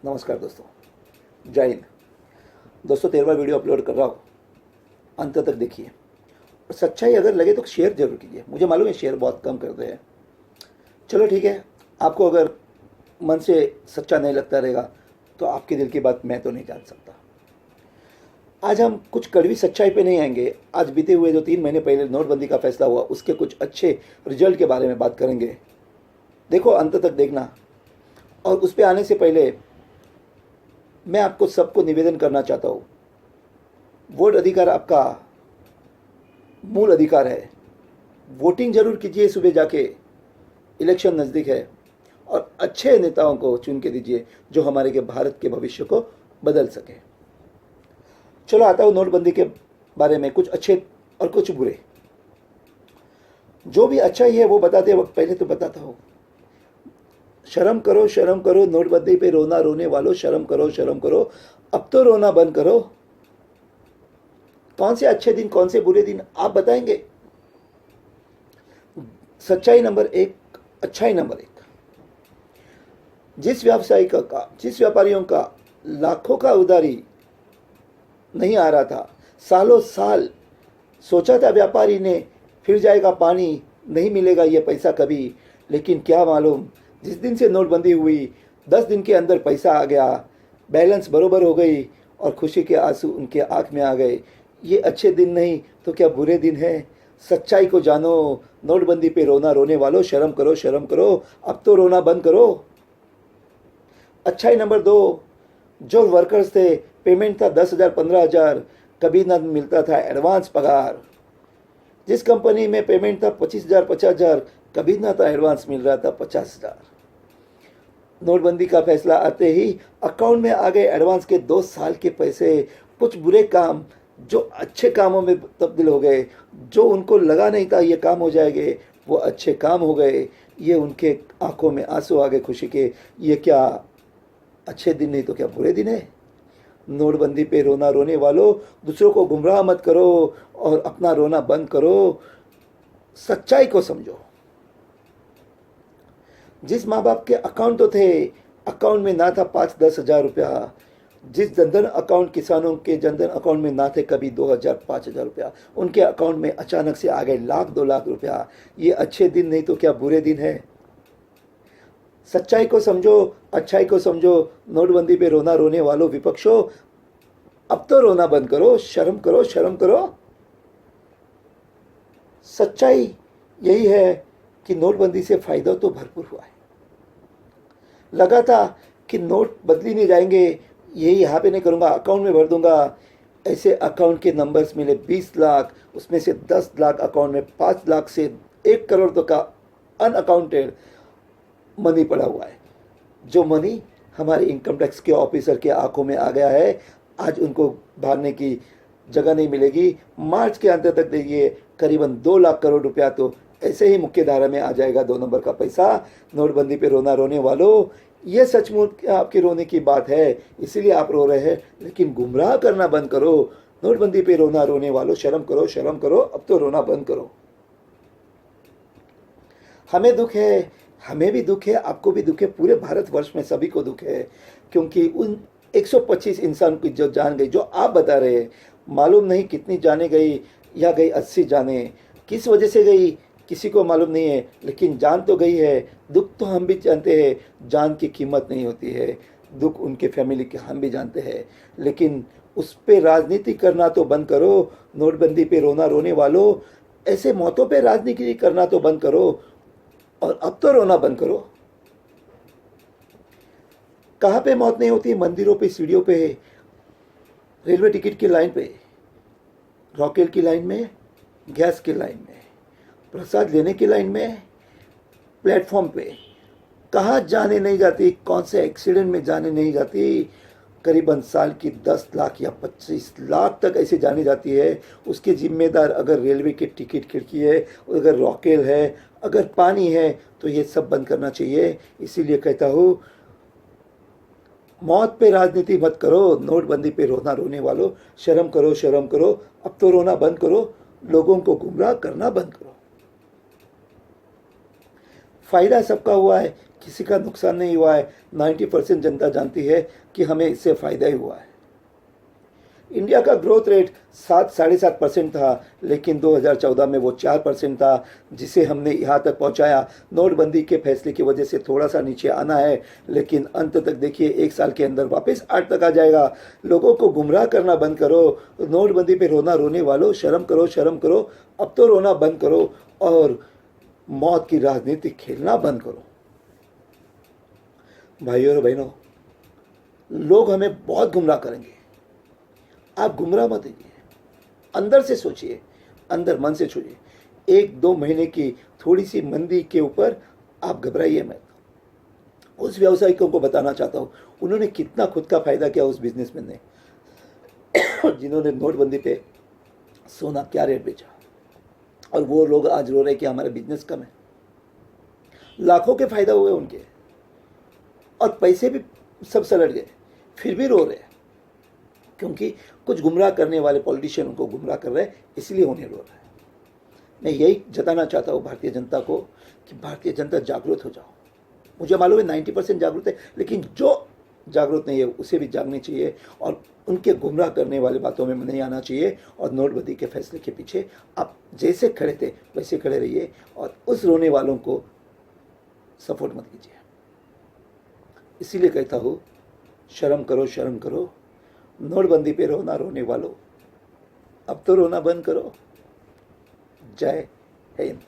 नमस्कार दोस्तों, जय हिंद। दोस्तों 13वां वीडियो अपलोड कर रहा हूँ, अंत तक देखिए और सच्चाई अगर लगे तो शेयर जरूर कीजिए। मुझे मालूम है शेयर बहुत कम करते हैं, चलो ठीक है। आपको अगर मन से सच्चा नहीं लगता रहेगा तो आपके दिल की बात मैं तो नहीं जान सकता। आज हम कुछ कड़वी सच्चाई पे नहीं आएंगे। आज बीते हुए जो 3 महीने पहले नोटबंदी का फैसला हुआ उसके कुछ अच्छे रिजल्ट के बारे में बात करेंगे। देखो, अंत तक देखना। और उस पर आने से पहले मैं आपको सबको निवेदन करना चाहता हूँ, वोट अधिकार आपका मूल अधिकार है। वोटिंग जरूर कीजिए सुबह जाके, इलेक्शन नज़दीक है। और अच्छे नेताओं को चुन के दीजिए जो हमारे के भारत के भविष्य को बदल सके। चलो आता हूँ नोटबंदी के बारे में, कुछ अच्छे और कुछ बुरे। जो भी अच्छा ही है वो बताते वक्त पहले तो बताता हूँ, शर्म करो नोटबंदी पे रोना रोने वालों, शर्म करो। अब तो रोना बंद करो। कौन से अच्छे दिन कौन से बुरे दिन आप बताएंगे। सच्चाई नंबर 1, अच्छाई नंबर 1। जिस व्यापारियों का लाखों का उधारी नहीं आ रहा था, सालों साल सोचा था व्यापारी ने फिर जाएगा पानी, नहीं मिलेगा ये पैसा कभी। लेकिन क्या मालूम, जिस दिन से नोटबंदी हुई 10 दिन के अंदर पैसा आ गया, बैलेंस बरोबर हो गई और खुशी के आंसू उनके आंख में आ गए। ये अच्छे दिन नहीं तो क्या बुरे दिन हैं। सच्चाई को जानो। नोटबंदी पे रोना रोने वालों, शर्म करो। अब तो रोना बंद करो। अच्छाई नंबर 2, जो वर्कर्स थे, पेमेंट था 10,000 15,000, कभी ना मिलता था एडवांस पगार। जिस कंपनी में पेमेंट था 25,000 50,000, कभी ना था एडवांस मिल रहा था 50,000। नोटबंदी का फैसला आते ही अकाउंट में आ गए एडवांस के 2 साल के पैसे। कुछ बुरे काम जो अच्छे कामों में तब्दील हो गए, जो उनको लगा नहीं था ये काम हो जाएंगे, वो अच्छे काम हो गए। ये उनके आंखों में आंसू आ गए खुशी के। ये क्या अच्छे दिन नहीं तो क्या बुरे दिन है। नोटबंदी पे रोना रोने वालों, दूसरों को गुमराह मत करो और अपना रोना बंद करो। सच्चाई को समझो। जिस माँ बाप के अकाउंट तो थे, अकाउंट में ना था 5-10 हज़ार रुपया। जिस जनधन अकाउंट, किसानों के जनधन अकाउंट में ना थे कभी 2,000 5,000 रुपया, उनके अकाउंट में अचानक से आ गए लाख 2 लाख रुपया। ये अच्छे दिन नहीं तो क्या बुरे दिन है। सच्चाई को समझो, अच्छाई को समझो। नोटबंदी पे रोना रोने वालों विपक्षों, अब तो रोना बंद करो, शर्म करो। सच्चाई यही है कि नोटबंदी से फायदा तो भरपूर हुआ है। लगा था कि नोट बदली नहीं जाएंगे, यही यहाँ पे नहीं करूँगा, अकाउंट में भर दूंगा। ऐसे अकाउंट के नंबर्स मिले 20 लाख, उसमें से 10 लाख अकाउंट में, 5 लाख से 1 करोड़ तक का अनअकाउंटेड मनी पड़ा हुआ है। जो मनी हमारे इनकम टैक्स के ऑफिसर के आंखों में आ गया है, आज उनको भागने की जगह नहीं मिलेगी। मार्च के अंत तक देखिए करीबन 2 लाख करोड़ रुपया तो ऐसे ही मुख्य धारा में आ जाएगा, 2 नंबर का पैसा। नोटबंदी पे रोना रोने वालों, ये सचमुच आपके रोने की बात है, इसीलिए आप रो रहे हैं। लेकिन गुमराह करना बंद करो। नोटबंदी पे रोना रोने वालों, शर्म करो। अब तो रोना बंद करो। हमें दुख है, हमें भी दुख है, आपको भी दुख है, पूरे भारतवर्ष में सभी को दुख है। क्योंकि उन 125 इंसान की जो जान गई, जो आप बता रहे हैं, मालूम नहीं कितनी जाने गई, या गई 80 जाने। किस वजह से गई किसी को मालूम नहीं है, लेकिन जान तो गई है। दुख तो हम भी जानते हैं, जान की कीमत नहीं होती है। दुख उनके फैमिली के हम भी जानते हैं, लेकिन उस पर राजनीति करना तो बंद करो। नोटबंदी पे रोना रोने वालों, ऐसे मौतों पे राजनीति करना तो बंद करो और अब तो रोना बंद करो। कहाँ पे मौत नहीं होती? मंदिरों पे, सीढ़ियों पे, रेलवे टिकट की लाइन पे, रॉकेट की लाइन में, गैस की लाइन में, प्रसाद लेने की लाइन में, प्लेटफॉर्म पे। कहाँ जाने नहीं जाती, कौन से एक्सीडेंट में जाने नहीं जाती। करीबन साल की 10 लाख या 25 लाख तक ऐसे जाने जाती है। उसके जिम्मेदार अगर रेलवे की टिकट खिड़की है, अगर रॉकेल है, अगर पानी है, तो ये सब बंद करना चाहिए। इसीलिए कहता हूँ, मौत पे राजनीति मत करो। नोटबंदी पे रोना रोने वालों, शर्म करो। अब तो रोना बंद करो, लोगों को गुमराह करना बंद करो। फ़ायदा सबका हुआ है, किसी का नुकसान नहीं हुआ है। 90% जनता जानती है कि हमें इससे फ़ायदा ही हुआ है। इंडिया का ग्रोथ रेट 7-7.5% था, लेकिन 2014 में वो 4% था, जिसे हमने यहाँ तक पहुँचाया। नोटबंदी के फैसले की वजह से थोड़ा सा नीचे आना है, लेकिन अंत तक देखिए 1 साल के अंदर वापस 8 तक आ जाएगा। लोगों को गुमराह करना बंद करो। नोटबंदी पे रोने वालों, शर्म करो, शर्म करो। अब तो रोना बंद करो और मौत की राजनीति खेलना बंद करो। भाइयों और बहनों, लोग हमें बहुत गुमराह करेंगे, आप गुमराह मत होइए। अंदर से सोचिए, अंदर मन से सोचिए। 1-2 महीने की थोड़ी सी मंदी के ऊपर आप घबराइए मत। उस व्यावसायिकों को बताना चाहता हूँ, उन्होंने कितना खुद का फायदा किया, उस बिजनेसमैन ने जिन्होंने नोटबंदी पे सोना क्या रेट बेचा, और वो लोग आज रो रहे कि हमारा बिजनेस कम है। लाखों के फायदा हुए उनके, और पैसे भी सब सलट गए, फिर भी रो रहे हैं, क्योंकि कुछ गुमराह करने वाले पॉलिटिशियन उनको गुमराह कर रहे हैं, इसलिए उन्हें रो रहा है। मैं यही जताना चाहता हूँ भारतीय जनता को कि भारतीय जनता जागरूक हो जाओ। मुझे मालूम है 90% जागरूक है, लेकिन जो जागरूक नहीं है उसे भी जागनी चाहिए, और उनके गुमराह करने वाली बातों में नहीं आना चाहिए। और नोटबंदी के फैसले के पीछे आप जैसे खड़े थे वैसे खड़े रहिए, और उस रोने वालों को सपोर्ट मत कीजिए। इसीलिए कहता हूँ, शर्म करो, शर्म करो। नोटबंदी पे रोने वालों, अब तो रोना बंद करो। जय हिंद।